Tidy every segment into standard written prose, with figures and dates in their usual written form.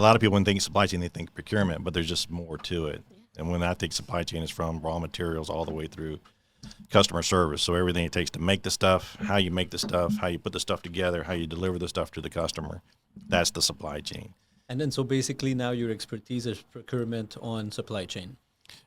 A lot of people, when they think supply chain, they think procurement, but there's just more to it. And when I think supply chain is from raw materials all the way through customer service. So everything it takes to make the stuff, how you make the stuff, how you put the stuff together, how you deliver the stuff to the customer. That's the supply chain. And then so basically now your expertise is procurement on supply chain.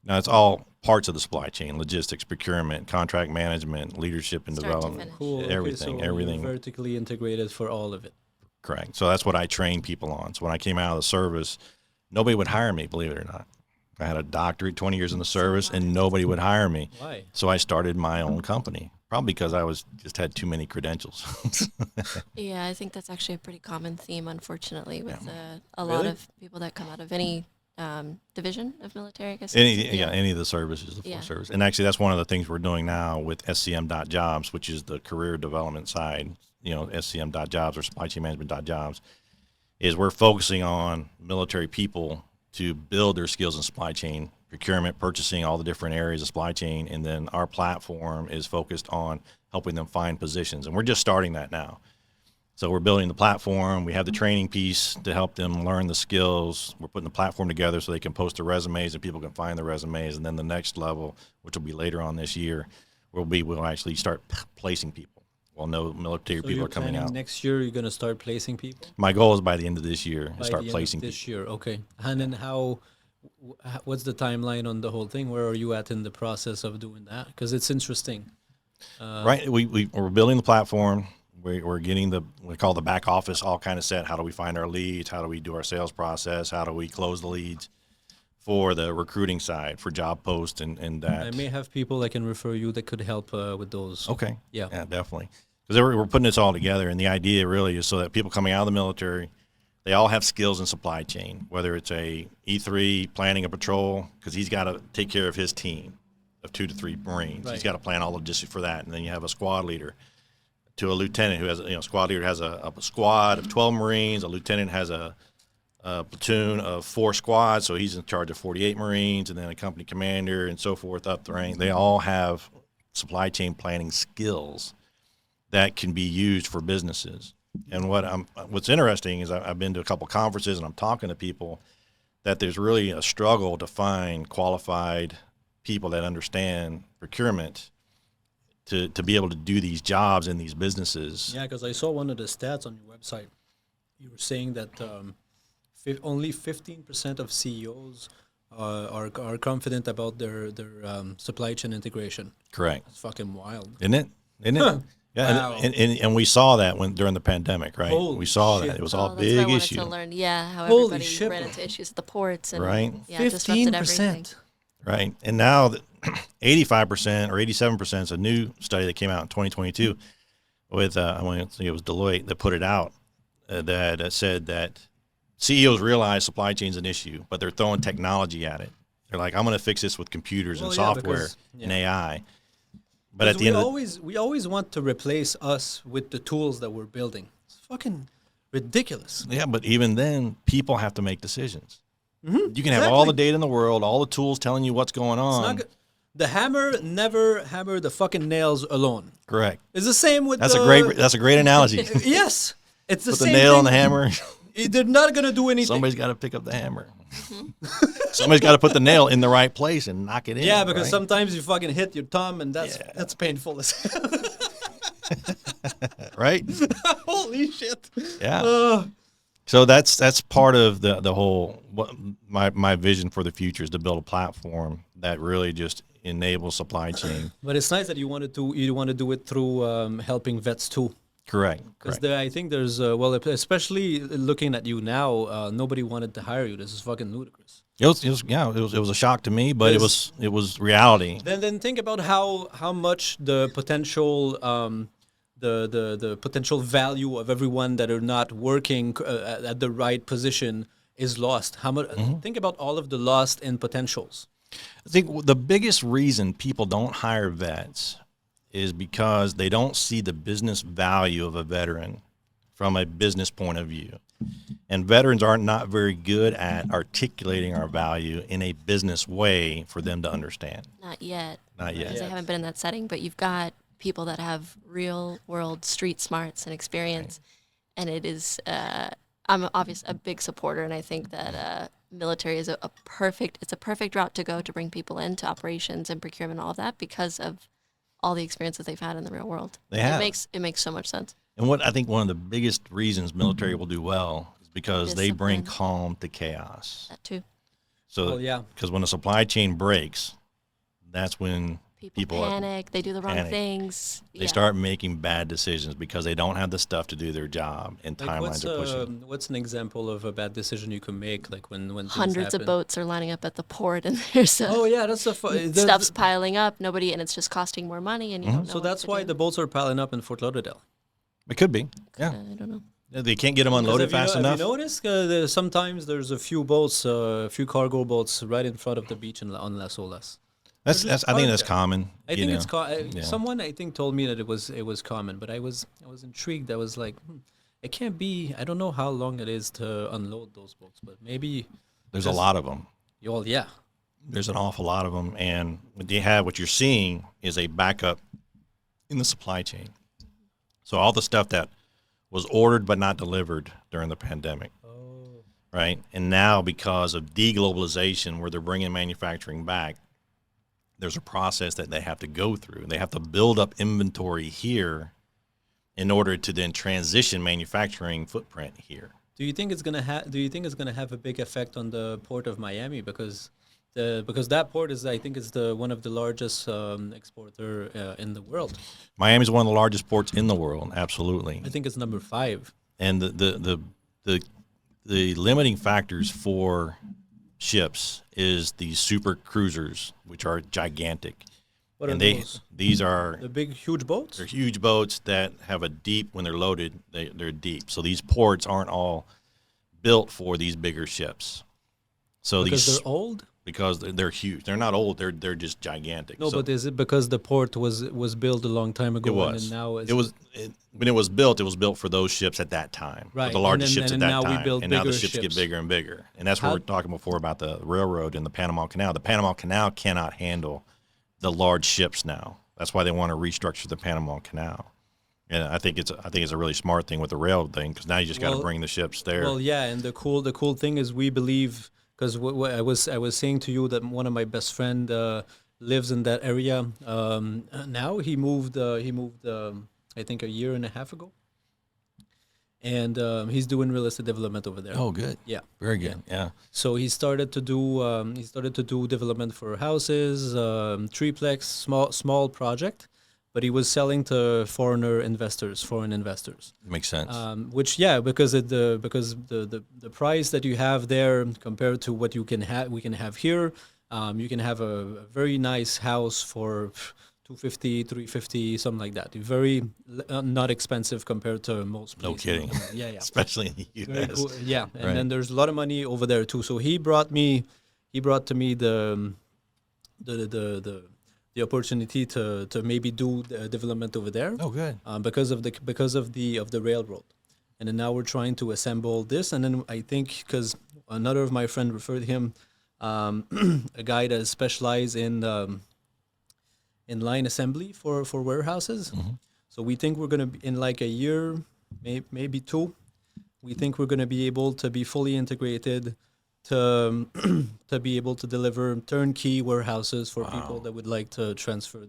Now it's all parts of the supply chain: logistics, procurement, contract management, leadership and Start to development. finish. Cool. Everything, Okay, so everything. you're vertically integrated for all of it. Correct. So that's what I train people on. So when I came out of the service, nobody would hire me, believe it or not. I had a doctorate, 20 years in the service, and nobody would hire me. Why? So I started my own company, probably because I just had too many credentials. Yeah, I think that's actually a pretty common theme, unfortunately, with a Really? lot of people that come out of any division of military, I guess. Any of the services, the full Yeah. service. And actually, that's one of the things we're doing now with SCM.jobs, which is the career development side, SCM.jobs or supply chain management.jobs, is we're focusing on military people to build their skills in supply chain, procurement, purchasing, all the different areas of supply chain. And then our platform is focused on helping them find positions. And we're just starting that now. So we're building the platform. We have the training piece to help them learn the skills. We're putting the platform together so they can post their resumes and people can find the resumes. And then the next level, which will be later on this year, we'll actually start placing people. Well, no military So people you're are coming planning out. next year you're going to start placing people? My goal is by the end of this year to By start the end of placing this people. year, okay. And then what's the timeline on the whole thing? Where are you at in the process of doing that? Because it's interesting. Right. We're building the platform. We're getting we call the back office all kind of set. How do we find our leads? How do we do our sales process? How do we close the leads for the recruiting side, for job posts and that? I may have people I can refer you that could help with those. Okay. Yeah. Yeah, definitely. Because we're putting this all together, and the idea really is so that people coming out of the military, they all have skills in supply chain, whether it's a E3 planning a patrol, because he's got to take care of his team of 2 to 3 Marines. Right. He's got to plan all the logistics for that. And then you have a squad leader to a lieutenant who has, squad leader has a squad of 12 Marines. A lieutenant has a platoon of 4 squads, so he's in charge of 48 Marines, and then a company commander and so forth up the rank. They all have supply chain planning skills that can be used for businesses. And what's interesting is I've been to a couple conferences and I'm talking to people that there's really a struggle to find qualified people that understand procurement to be able to do these jobs in these businesses. Yeah, because I saw one of the stats on your website. You were saying that only 15% of CEOs are confident about their supply chain integration. Correct. It's fucking wild. Isn't it? Isn't it? Yeah, Wow. and we saw that during the pandemic, right? Holy we saw shit. that. It was all That's what I big wanted issue. to learn. Yeah, how Holy everybody shit. ran into issues at the ports and Right. yeah, disrupted everything. 15%. Right. And now 85% or 87% is a new study that came out in 2022 with, I think it was Deloitte that put it out, that said that CEOs realize supply chain is an issue, but they're throwing technology at it. They're like, I'm going to fix this with computers and Well, yeah, software because- and AI. But at Because the end of we always want to replace us with the tools that we're building. It's fucking ridiculous. yeah, but even then, people have to make decisions. You can have all exactly. the data in the world, all the tools telling you what's going It's on. not good. The hammer never hammer the fucking nails alone. Correct. It's the same with That's the, a great analogy. Yes, it's the Put the same nail thing. on the hammer. They're not gonna do anything. Somebody's got to pick up the hammer. Somebody's got to put the nail in the right place and knock it in. Yeah, because right? sometimes you fucking hit your thumb, and that's Yeah. that's painful as hell. right? Holy shit. Yeah. So that's part of the whole my vision for the future is to build a platform that really just enables supply chain. But it's nice that you want to do it through helping vets too. Correct. Because I think there's especially looking at you now, nobody wanted to hire you. This is fucking ludicrous. It was a shock to me, but it was reality. Then think about how much the potential the potential value of everyone that are not working at the right position is lost. How much? Think about all of the lost in potentials. I think the biggest reason people don't hire vets is because they don't see the business value of a veteran from a business point of view. And veterans are not very good at articulating our value in a business way for them to understand. Not yet. Not yet. Because I haven't been in that setting, but you've got people that have real world street smarts and experience. And it is, I'm obviously a big supporter, and I think that military is a perfect route to go to bring people into operations and procurement, all of that, because of all the experiences they've had in the real world. They have. It makes so much sense. And what I think one of the biggest reasons military will do well is because they bring Discipline. calm to chaos. That too. So, yeah. because when the supply chain breaks, that's when People panic. They do the wrong panic. things. They start making bad decisions because they don't have the stuff to do their job, and timelines are pushing. What's an example of a bad decision you can make, like when things Hundreds happen? of boats are lining up at the port, and there's Oh yeah, that's a stuff's piling up. Nobody, and it's just costing more money, and you don't know. So that's why the boats are piling up in Fort Lauderdale. It could be. Yeah. I don't know. They can't get them unloaded fast enough. Have you noticed sometimes there's a few boats, a few cargo boats right in front of the beach on Las Olas? I think that's common. I think it's Yeah. someone I think told me that it was common, but I was intrigued. I was like, it can't be. I don't know how long it is to unload those boats, but maybe There's a lot of them. well, yeah. There's an awful lot of them, and what you're seeing is a backup in the supply chain. So all the stuff that was ordered but not delivered during the pandemic, right? And now because of deglobalization, where they're bringing manufacturing back, there's a process that they have to go through. They have to build up inventory here in order to then transition manufacturing footprint here. Do you think it's gonna have a big effect on the port of Miami because that port is one of the largest exporter in the world. Miami is one of the largest ports in the world, absolutely. I think it's number 5. And the limiting factors for ships is the super cruisers, which are gigantic. What are and those? These are The big, huge boats? they're huge boats that have a deep, when they're loaded, they're deep. So these ports aren't all built for these bigger ships. So Because these they're old? because they're huge. They're not old. They're just gigantic. No, So but is it because the port was built a long time ago? it was. And now When it was built for those ships at that time. Right. The largest ships And at now that we time. build And now the bigger ships get ships. bigger and bigger. And that's what How- we were talking before about the railroad and the Panama Canal. The Panama Canal cannot handle the large ships now. That's why they want to restructure the Panama Canal. And I think it's a really smart thing with the rail thing, because now you just got to Well- bring the ships there. Well, yeah, and the cool thing is we believe, because I was saying to you that one of my best friend lives in that area. Now he moved I think a year and a half ago, and he's doing real estate development over there. Oh, good. Yeah. Very good. Yeah. So he started to do development for houses, triplex, small project, but he was selling to foreign investors. Makes sense. Which because the price that you have there compared to what we can have here, you can have a very nice house for $250, $350, something like that. Very not expensive compared to most places. No kidding. Yeah. Especially in the Very U.S. cool. Yeah, and Right. then there's a lot of money over there too. So he brought to me the opportunity to maybe do the development over there. Oh, good. Because of the railroad, and then now we're trying to assemble this. And then I think because another of my friend referred him, a guy that specializes in line assembly for warehouses. Mm-hmm. So we think we're gonna be in like a year, maybe 2. We think we're gonna be able to be fully integrated to be able to deliver turnkey warehouses for people that would like to transfer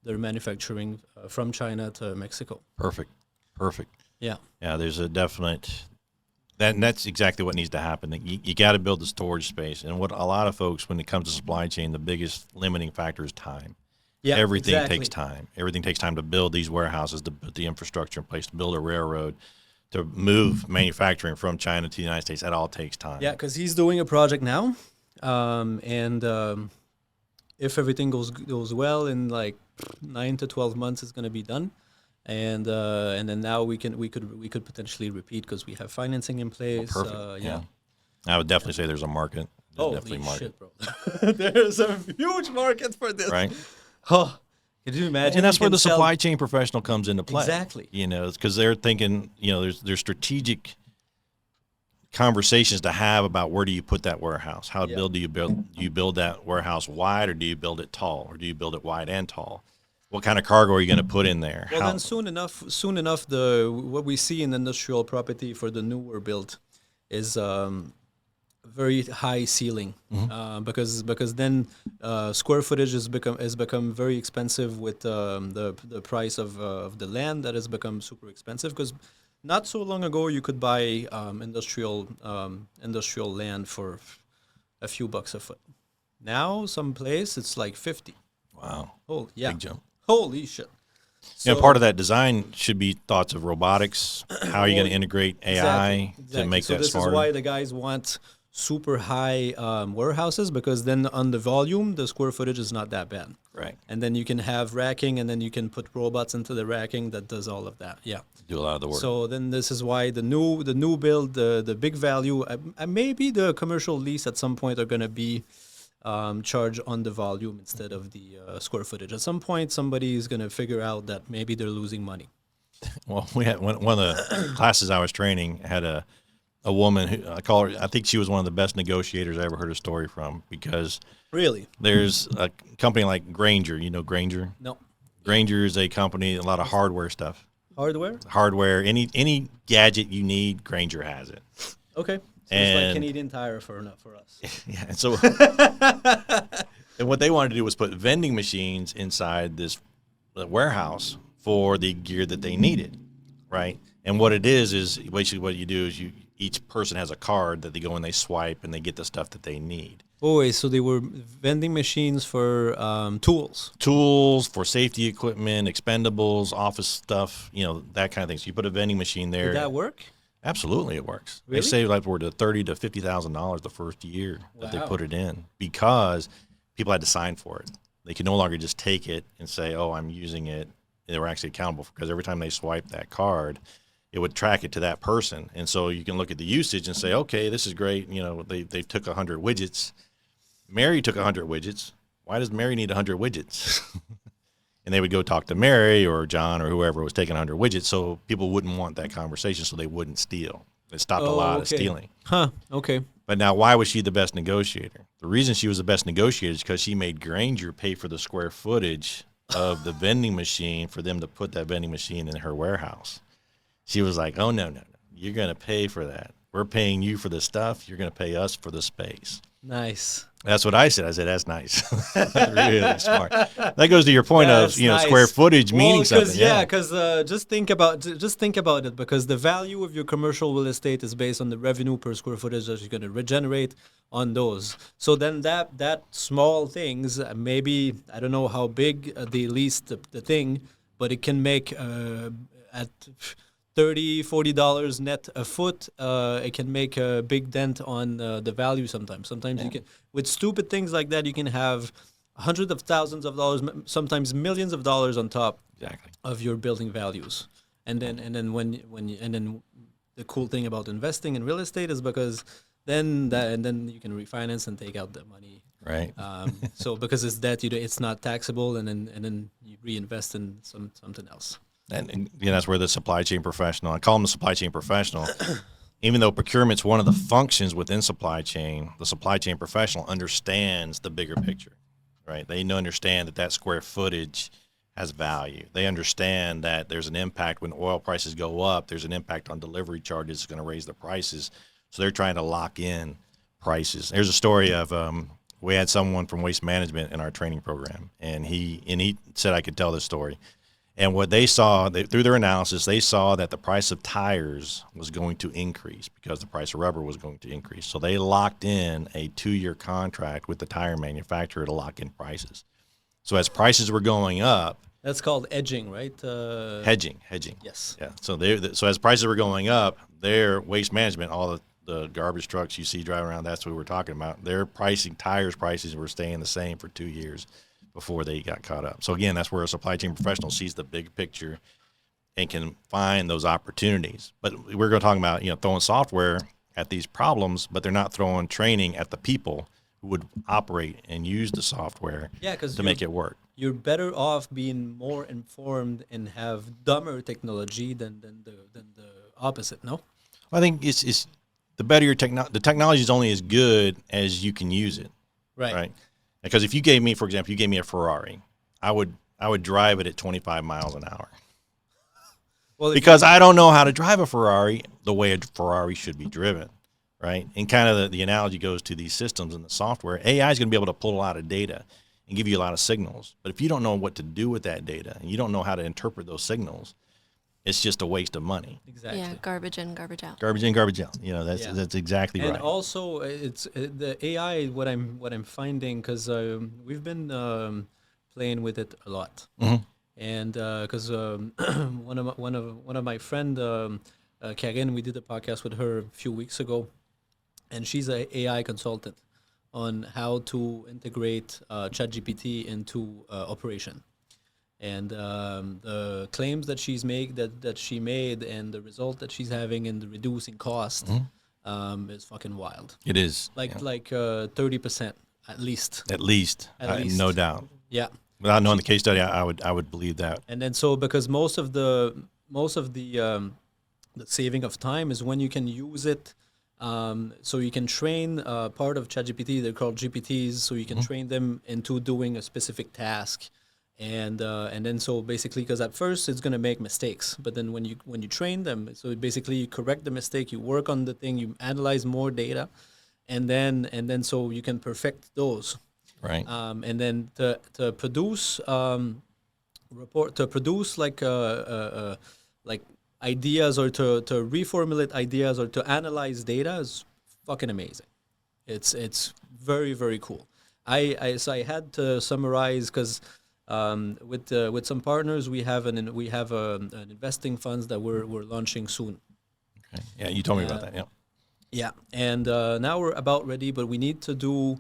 their manufacturing from China to Mexico. Perfect. Yeah. Yeah, there's a definite and that's exactly what needs to happen. You got to build the storage space, and what a lot of folks, when it comes to supply chain, the biggest limiting factor is time. Yeah, Everything exactly. takes time. Everything takes time to build these warehouses, to put the infrastructure in place, to build a railroad, to move manufacturing from China to the United States. That all takes time. Yeah, because he's doing a project now, and if everything goes well, in like 9 to 12 months, it's going to be done, and then now we could potentially repeat because we have financing in place. Perfect. Yeah. I would definitely say there's a market. There's Holy definitely a market. shit, bro! There's a huge market for this. Right? Oh, can you imagine? And that's you where can the sell- supply chain professional comes into play. Exactly. You know, because they're thinking, there's strategic conversations to have about where do you put that warehouse? How do you build that warehouse wide, or do you build it tall, or do you build it wide and tall? What kind of cargo are you going to put in there? Well, then soon enough, what we see in industrial property for the newer build is very high ceiling, because then square footage has become very expensive with the price of the land that has become super expensive. Because not so long ago you could buy industrial land for a few bucks a foot. Now some place it's like 50. Wow. Oh yeah. Big jump. Holy shit. You know, part of that design should be thoughts of robotics. How are you going to integrate AI to make that smarter? So this is why the guys want super high warehouses, because then on the volume, the square footage is not that bad. Right. And then you can have racking, and then you can put robots into the racking that does all of that. Yeah. Do a lot of the work. So then this is why the new build, the big value, maybe the commercial lease at some point are going to be charge on the volume instead of the square footage. At some point, somebody is going to figure out that maybe they're losing money. Well, we had one of the classes I was training had a woman who I call her. I think she was one of the best negotiators I ever heard a story from, because Really? there's a company like Grainger. You know Grainger? No. Grainger is a company, a lot of hardware stuff. Hardware? Any gadget you need, Grainger has it. Okay. So it's like And- Canadian Tire for us. Yeah, and so and what they wanted to do was put vending machines inside this warehouse for the gear that they needed, right? And what it is basically what you do is each person has a card that they go and they swipe and they get the stuff that they need. Oh, wait, so they were vending machines for Tools for safety equipment, expendables, office stuff, that kind of thing. So you put a vending machine there. Did that work? Absolutely, it works. Really? They save like $30,000 to $50,000 the first year that they Wow. put it in, because people had to sign for it. They could no longer just take it and say, "Oh, I'm using it." They were actually accountable because every time they swiped that card, it would track it to that person. And so you can look at the usage and say, "Okay, this is great." They took 100 widgets. Mary took 100 widgets. Why does Mary need 100 widgets? And they would go talk to Mary or John or whoever was taking 100 widgets, so people wouldn't want that conversation, so they wouldn't steal. It stopped a lot of stealing. Huh, okay. But now, why was she the best negotiator? The reason she was the best negotiator is because she made Grainger pay for the square footage of the vending machine for them to put that vending machine in her warehouse. She was like, "Oh, no. You're going to pay for that. We're paying you for the stuff. You're going to pay us for the space." Nice. That's what I said. I said, "That's nice." Really smart. That goes to your point That's of, nice. square footage meaning something. Because just think about it, because the value of your commercial real estate is based on the revenue per square footage that you're going to regenerate on those. So then that small things, maybe I don't know how big they lease the thing, but it can make at $30-40 net a foot, it can make a big dent on the value sometimes. Sometimes you can, with stupid things like that, you can have hundreds of thousands of dollars, sometimes millions of dollars on top Exactly. of your building values. And then the cool thing about investing in real estate is because then you can refinance and take out the money. Right. So because it's debt, it's not taxable, and then you reinvest in something else. And that's where the supply chain professional, I call them the supply chain professional, even though procurement's one of the functions within supply chain, the supply chain professional understands the bigger picture, right? They understand that square footage has value. They understand that there's an impact when oil prices go up, there's an impact on delivery charges, it's going to raise the prices. So they're trying to lock in prices. There's a story of, we had someone from waste management in our training program, and he said I could tell this story. And what they saw, through their analysis, they saw that the price of tires was going to increase because the price of rubber was going to increase. So they locked in a 2-year contract with the tire manufacturer to lock in prices. So as prices were going up, that's called edging, right? hedging. Yes. Yeah. So as prices were going up, their waste management, all the garbage trucks you see driving around, that's what we're talking about. Their tires prices were staying the same for 2 years before they got caught up. So again, that's where a supply chain professional sees the big picture and can find those opportunities. But we're going to talk about, throwing software at these problems, but they're not throwing training at the people who would operate and use the software to make it work. You're better off being more informed and have dumber technology than the opposite, no? I think it's the better your the technology is only as good as you can use it. Right. Because if you gave me, for example, a Ferrari, I'd I would drive it at 25 miles an hour. Well, Because I don't know how to drive a Ferrari the way a Ferrari should be driven, right? And kind of the analogy goes to these systems and the software. AI is going to be able to pull a lot of data and give you a lot of signals. But if you don't know what to do with that data and you don't know how to interpret those signals, it's just a waste of money. exactly. Yeah, garbage in, garbage out. Garbage in, garbage out. That's Yeah. that's exactly And right. also, it's the AI. What I'm finding, because we've been playing with it a lot, and because one of my friend Karen, we did a podcast with her a few weeks ago, and she's a AI consultant on how to integrate ChatGPT into operation. And the claims that she made and the result that she's having in the reducing cost is fucking wild. It is. Like 30% at least. At least. At least. No doubt. Yeah. Without knowing the case study, I would believe that. And then so because most of the saving of time is when you can use it. So you can train part of ChatGPT. They're called GPTs. So you can train them into doing a specific task. And then so basically, because at first it's gonna make mistakes, but then when you train them, so basically you correct the mistake, you work on the thing, you analyze more data, and then so you can perfect those. Right. And then to produce like ideas or to reformulate ideas or to analyze data is fucking amazing. It's very, very cool. So I had to summarize because with some partners we have an investing funds that we're launching soon. Okay. Yeah, you told me about that. Yeah. Yeah, and now we're about ready, but we need to do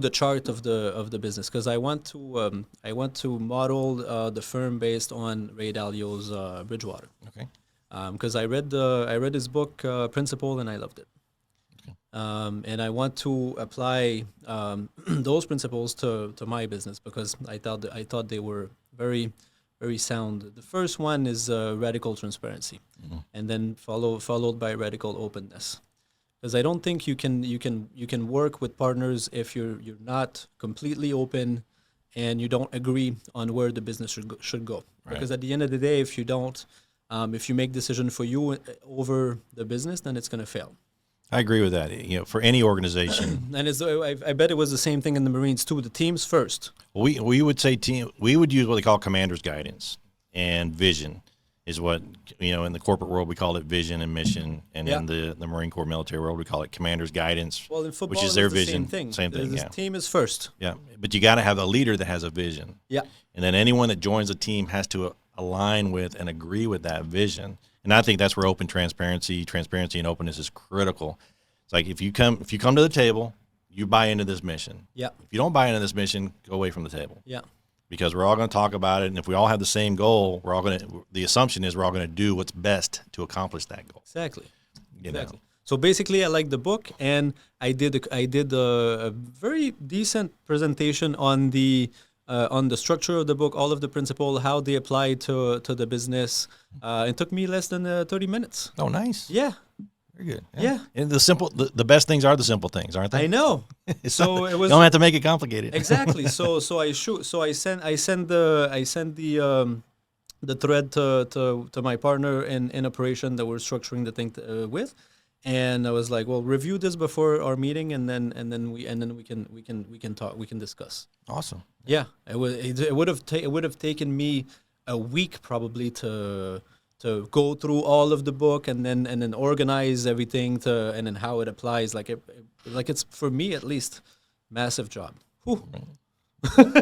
the chart of the business because I want to model the firm based on Ray Dalio's Bridgewater. Okay. Because I read his book Principle and I loved it. Okay. And I want to apply those principles to my business because I thought they were very, very sound. The first one is radical transparency, and then followed by radical openness. Because I don't think you can work with partners if you're not completely open and you don't agree on where the business should go. Right. Because at the end of the day, if you make decision for you over the business, then it's going to fail. I agree with that. For any organization, And I bet it was the same thing in the Marines too. The teams first. we would say we would use what they call commander's guidance and vision is what, in the corporate world we call it vision and mission, and in the Marine Corps military world we call it commander's guidance, Well, in football, which is their it's the vision. Same thing. The yeah. team is first. Yeah, but you got to have a leader that has a vision. Yeah. And then anyone that joins the team has to align with and agree with that vision. And I think that's where transparency and openness is critical. It's like if you come to the table, you buy into this mission. Yeah. If you don't buy into this mission, go away from the table. Yeah. Because we're all going to talk about it, and if we all have the same goal, the assumption is we're all going to do what's best to accomplish that goal. Exactly. You know? Exactly. So basically, I like the book, and I did a very decent presentation on the structure of the book, all of the principles, how they apply to the business. It took me less than 30 minutes. Oh, nice. Yeah. Very good. Yeah. And the best things are the simple things, aren't they? I know. So it was You don't have to make it complicated. exactly. So I send the thread to my partner in operation that we're structuring the thing with, and I was like, well, review this before our meeting, and then we can talk, we can discuss. Awesome. Yeah, it would have taken me a week probably to go through all of the book and then organize everything and then how it applies. Like it's for me at least massive job. Whew.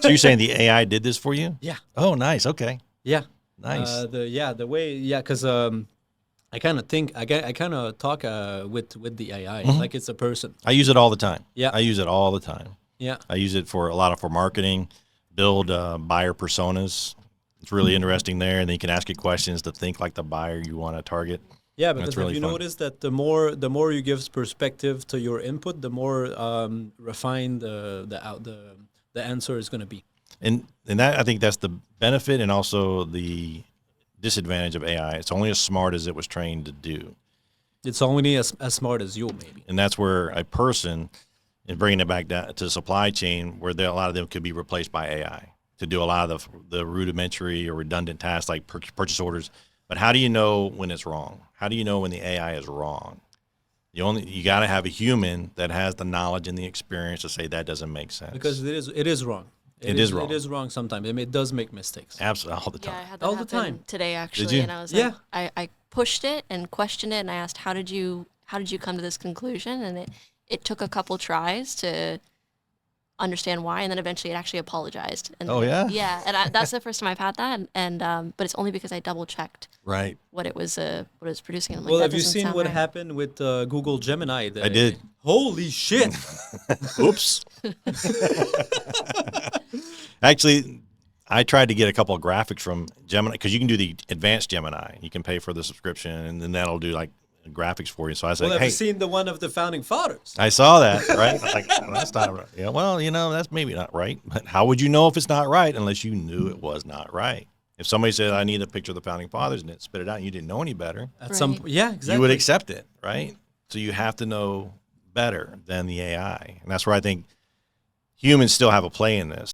So you're saying the AI did this for you? Yeah. Oh, nice. Okay. Yeah. Nice. Because I kind of talk with the AI like it's a person. I use it all the time. Yeah. I use it all the time. Yeah. I use it for marketing, build buyer personas. It's really interesting there, and then you can ask it questions to think like the buyer you want to target. Yeah, because really have you fun. noticed that the more you give perspective to your input, the more refined the answer is going to be. And that, I think that's the benefit and also the disadvantage of AI. It's only as smart as it was trained to do. It's only as smart as you, maybe. And that's where a person and bringing it back down to the supply chain, where a lot of them could be replaced by AI to do a lot of the rudimentary or redundant tasks like purchase orders. But how do you know when it's wrong? How do you know when the AI is wrong? You got to have a human that has the knowledge and the experience to say that doesn't make sense. Because it is wrong. It is wrong. It is wrong sometimes. I mean, it does make mistakes. Absolutely, all the Yeah, I time. had that All the happen time. today actually, Did you? and I was Yeah. like, I pushed it and questioned it, and I asked, how did you come to this conclusion? And it took a couple tries to understand why, and then eventually it actually apologized. And Oh, yeah? yeah, and that's the first time I've had that, and but it's only because I double checked Right. what it was producing. I'm like, Well, that have you doesn't seen sound what right. happened with Google Gemini? I did. Holy shit! Oops. Actually, I tried to get a couple of graphics from Gemini, because you can do the advanced Gemini. You can pay for the subscription, and then that'll do like graphics for you. So I said, Well, have hey, you seen the one of the founding fathers? I saw that, right? I was like, well, that's not right. Yeah, well, that's maybe not right. But how would you know if it's not right unless you knew it was not right? If somebody said, I need a picture of the founding fathers, and it spit it out, and you didn't know any better, At some Right. yeah, exactly. you would accept it, right? So you have to know better than the AI. And that's where I think humans still have a play in this.